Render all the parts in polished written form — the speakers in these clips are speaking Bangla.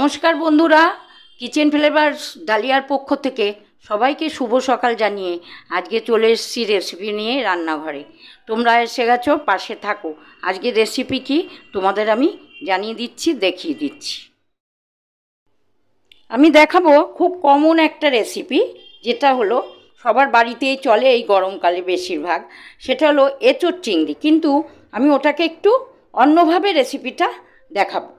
নমস্কার বন্ধুরা, কিচেন ফ্লেভারস ডালিয়ার পক্ষ থেকে সবাইকে শুভ সকাল জানিয়ে আজকে চলে এসেছি রেসিপি নিয়ে রান্নাঘরে। তোমরা এসে গেছো, পাশে থাকো। আজকে রেসিপি কি তোমাদের আমি জানিয়ে দিচ্ছি, দেখিয়ে দিচ্ছি। আমি দেখাবো খুব কমন একটা রেসিপি, যেটা হলো সবার বাড়িতেই চলে এই গরমকালে বেশিরভাগ। সেটা হলো এঁচোড় চিংড়ি, কিন্তু আমি ওটাকে একটু অন্যভাবে রেসিপিটা দেখাবো।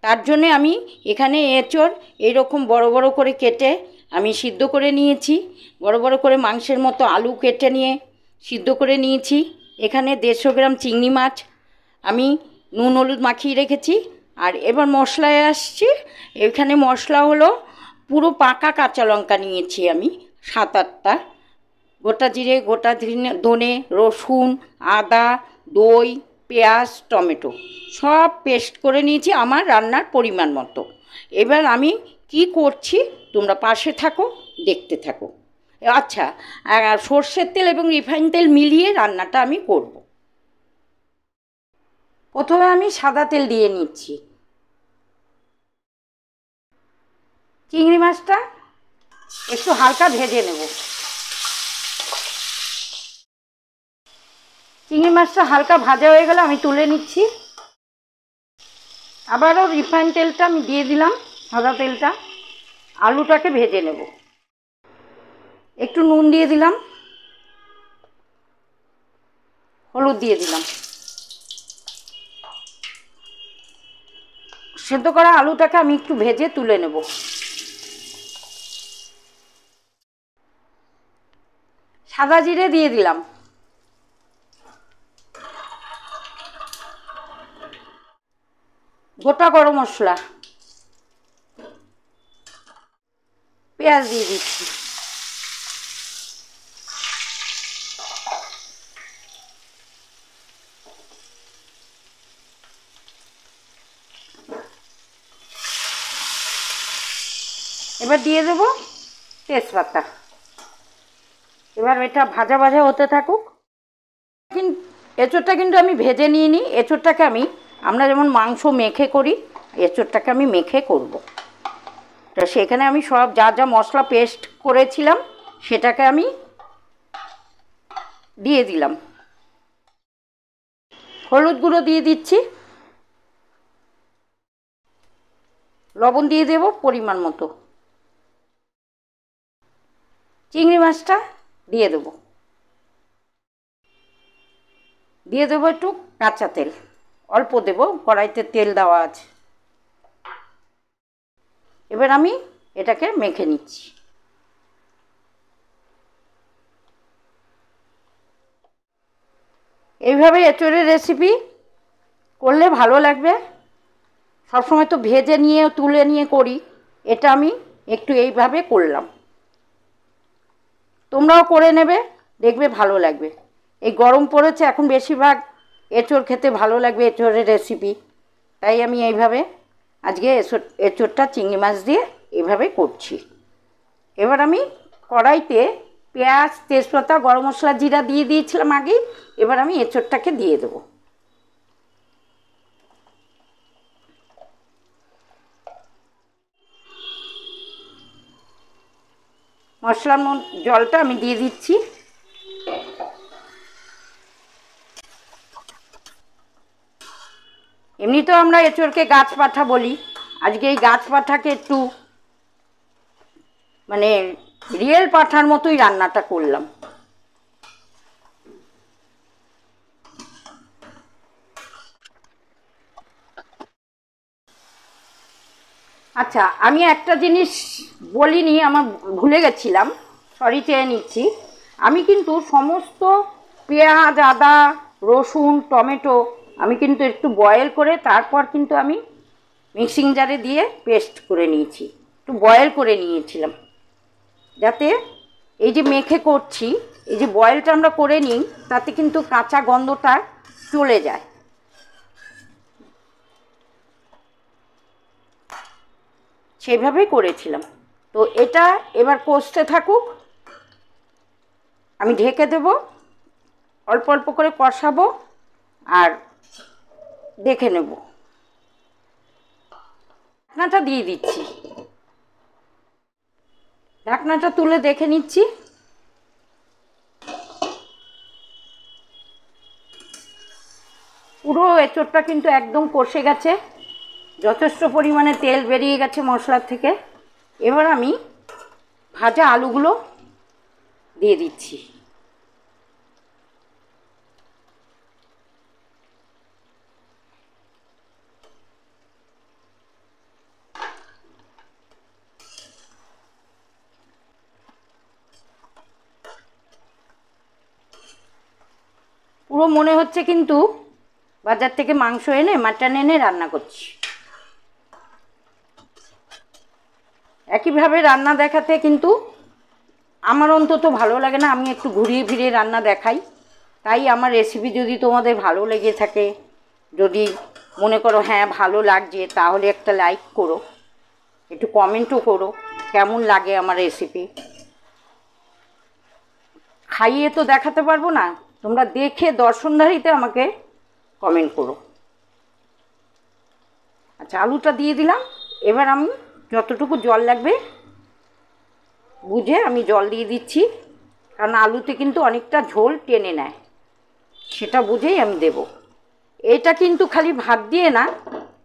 তার জন্যে আমি এখানে এঁচোড় এইরকম বড় বড় করে কেটে আমি সিদ্ধ করে নিয়েছি। বড় বড় করে মাংসের মতো আলু কেটে নিয়ে সিদ্ধ করে নিয়েছি। এখানে 150 গ্রাম চিংড়ি মাছ আমি নুন হলুদ মাখিয়ে রেখেছি। আর এবার মশলায় আসছি। এখানে মশলা হলো পুরো পাকা কাঁচা লঙ্কা নিয়েছি আমি 7-8টা, গোটা জিরে, গোটা ধনে, রসুন, আদা, দই, পেঁয়াজ, টমেটো সব পেস্ট করে নিয়েছি আমার রান্নার পরিমাণ মতো। এবার আমি কি করছি তোমরা পাশে থাকো, দেখতে থাকো। আচ্ছা, আর সর্ষের তেল এবং রিফাইন তেল মিলিয়ে রান্নাটা আমি করব। প্রথমে আমি সাদা তেল দিয়ে নিচ্ছি। চিংড়ি মাছটা একটু হালকা ভেজে নেব। চিংড়ি মাছটা হালকা ভাজা হয়ে গেলে আমি তুলে নিচ্ছি। আবারও রিফাইন তেলটা আমি দিয়ে দিলাম, সাদা তেলটা। আলুটাকে ভেজে নেব। একটু নুন দিয়ে দিলাম, হলুদ দিয়ে দিলাম। সেদ্ধ করা আলুটাকে আমি একটু ভেজে তুলে নেব। সাদা জিরে দিয়ে দিলাম। গোটা গরম মশলা, পেঁয়াজ দিয়ে দিচ্ছি। এবার দিয়ে দেবো তেজপাতা। এবার এটা ভাজা ভাজা হতে থাকুক। এঁচোড়টা কিন্তু আমি ভেজে নিয়ে নিই। এঁচোড়টাকে আমরা যেমন মাংস মেখে করি, এঁচোড়টাকে আমি মেখে করব। তো সেখানে আমি সব যা যা মশলা পেস্ট করেছিলাম সেটাকে আমি দিয়ে দিলাম। হলুদ গুঁড়ো দিয়ে দিচ্ছি, লবণ দিয়ে দেব পরিমাণ মতো। চিংড়ি মাছটা দিয়ে দেবো। দিয়ে দেবো একটু কাঁচা তেল, অল্প দেব, কড়াইতে তেল দেওয়া আছে। এবার আমি এটাকে মেখে নিচ্ছি। এইভাবে এঁচোড়ের রেসিপি করলে ভালো লাগবে। সবসময় তো ভেজে নিয়ে তুলে নিয়ে করি, এটা আমি একটু এইভাবে করলাম। তোমরাও করে নেবে, দেখবে ভালো লাগবে। এই গরম পড়েছে, এখন বেশিরভাগ এঁচোড় খেতে ভালো লাগবে, এঁচোড়ের রেসিপি। তাই আমি এইভাবে আজকে এঁচোড়টা চিংড়ি মাছ দিয়ে এইভাবে করছি। এবার আমি কড়াইতে পেঁয়াজ, তেজপাতা, গরম মশলা, জিরা দিয়ে দিয়েছিলাম আগেই। এবার আমি এঁচোড়টাকে দিয়ে দেবো। মশলার জলটা আমি দিয়ে দিচ্ছি। এমনিতেও আমরা এঁচোড়কে গাছ পাঠা বলি। আজকে এই গাছ পাঠাকে একটু রিয়েল পাঠার মতোই রান্নাটা করলাম। আচ্ছা, আমি একটা জিনিস বলিনি, আমার ভুলে গেছিলাম, সরি চেয়ে নিচ্ছি। আমি কিন্তু সমস্ত পেঁয়াজ, আদা, রসুন, টমেটো আমি কিন্তু একটু বয়েল করে তারপর কিন্তু আমি মিক্সিং জারে দিয়ে পেস্ট করে নিয়েছি। একটু বয়েল করে নিয়েছিলাম, যাতে এই যে মেখে করছি, এই যে বয়েলটা আমরা করে নিই, তাতে কিন্তু কাঁচা গন্ধটা চলে যায়। সেভাবেই করেছিলাম। তো এটা এবার কষতে থাকুক, আমি ঢেকে দেব, অল্প অল্প করে কষাবো আর দেখে নেব। ঢাকনাটা দিয়ে দিচ্ছি। ঢাকনাটা তুলে দেখে নিচ্ছি। পুরো এঁচোড়টা কিন্তু একদম কষে গেছে, যথেষ্ট পরিমাণে তেল বেরিয়ে গেছে মশলার থেকে। এবার আমি ভাজা আলুগুলো দিয়ে দিচ্ছি। পুরো মনে হচ্ছে কিন্তু বাজার থেকে মাংস এনে মাটন এনে রান্না করছি। একইভাবে রান্না দেখাতে কিন্তু আমার অন্তত ভালো লাগে না, আমি একটু ঘুরিয়ে ফিরিয়ে রান্না দেখাই। তাই আমার রেসিপি যদি তোমাদের ভালো লেগে থাকে, যদি মনে করো হ্যাঁ ভালো লাগছে, তাহলে একটা লাইক করো, একটু কমেন্টও করো কেমন লাগে আমার রেসিপি। খাইয়ে তো দেখাতে পারবো না, তোমরা দেখে দর্শনধারীতে আমাকে কমেন্ট করো। আচ্ছা, আলুটা দিয়ে দিলাম। এবার আমি যতটুকু জল লাগবে বুঝে আমি জল দিয়ে দিচ্ছি, কারণ আলুতে কিন্তু অনেকটা ঝোল টেনে নেয়, সেটা বুঝেই আমি দেব। এটা কিন্তু খালি ভাত দিয়ে না,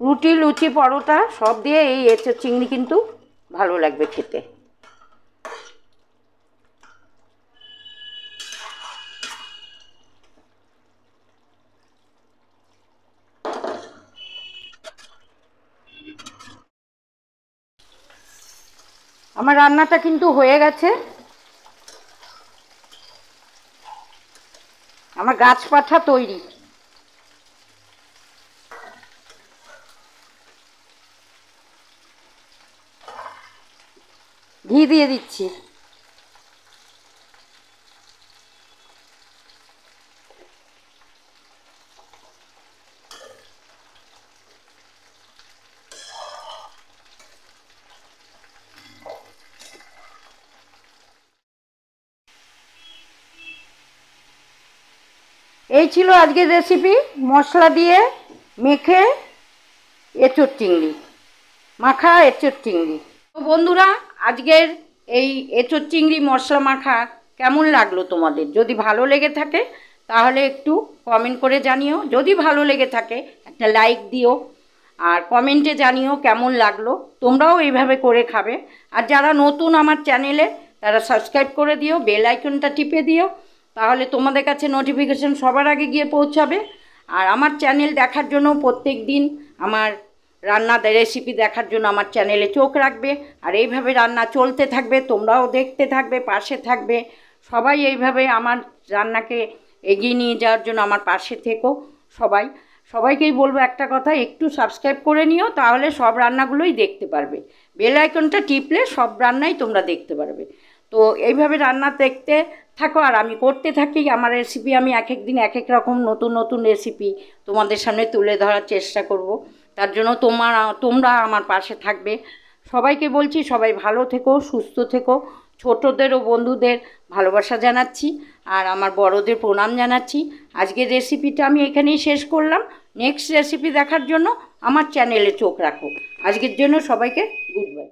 রুটি, লুচি, পরোটা সব দিয়ে এই এঁচোড় চিংড়ি কিন্তু ভালো লাগবে খেতে। আমার রান্নাটা কিন্তু হয়ে গেছে। আমার গাছ পাঠা তৈরি। ঘি দিয়ে দিচ্ছি। এই ছিল আজকের রেসিপি, মশলা দিয়ে মেখে এঁচোড় চিংড়ি, মাখা এঁচোড় চিংড়ি। তো বন্ধুরা, আজকের এই এঁচোড় চিংড়ি মশলা মাখা কেমন লাগলো তোমাদের? যদি ভালো লেগে থাকে তাহলে একটু কমেন্ট করে জানিও। যদি ভালো লেগে থাকে একটা লাইক দিও, আর কমেন্টে জানিও কেমন লাগলো। তোমরাও এইভাবে করে খাবে। আর যারা নতুন আমার চ্যানেলে, তারা সাবস্ক্রাইব করে দিও, বেল আইকনটা টিপে দিও, তাহলে তোমাদের কাছে নোটিফিকেশন সবার আগে গিয়ে পৌঁছাবে। আর আমার চ্যানেল দেখার জন্য, প্রত্যেক দিন আমার রান্না রেসিপি দেখার জন্য আমার চ্যানেলে চোখ রাখবে। আর এইভাবে রান্না চলতে থাকবে, তোমরাও দেখতে থাকবে, পাশে থাকবে। সবাই এইভাবে আমার রান্নাকে এগিয়ে নিয়ে যাওয়ার জন্য আমার পাশে থেকো। সবাইকেই বলবো একটা কথা, একটু সাবস্ক্রাইব করে নিও, তাহলে সব রান্নাগুলোই দেখতে পারবে। বেল আইকনটা টিপলে সব রান্নাই তোমরা দেখতে পারবে। তো এইভাবে রান্না দেখতে থাকো আর আমি করতে থাকি। আমার রেসিপি আমি এক এক দিন এক এক রকম নতুন নতুন রেসিপি তোমাদের সামনে তুলে ধরার চেষ্টা করব। তার জন্য তোমরা আমার পাশে থাকবে। সবাইকে বলছি, সবাই ভালো থেকো, সুস্থ থেকো। ছোটদের ও বন্ধুদের ভালোবাসা জানাচ্ছি, আর আমার বড়দের প্রণাম জানাচ্ছি। আজকের রেসিপিটা আমি এখানেই শেষ করলাম। নেক্সট রেসিপি দেখার জন্য আমার চ্যানেলে চোখ রাখো। আজকের জন্য সবাইকে গুড বাই।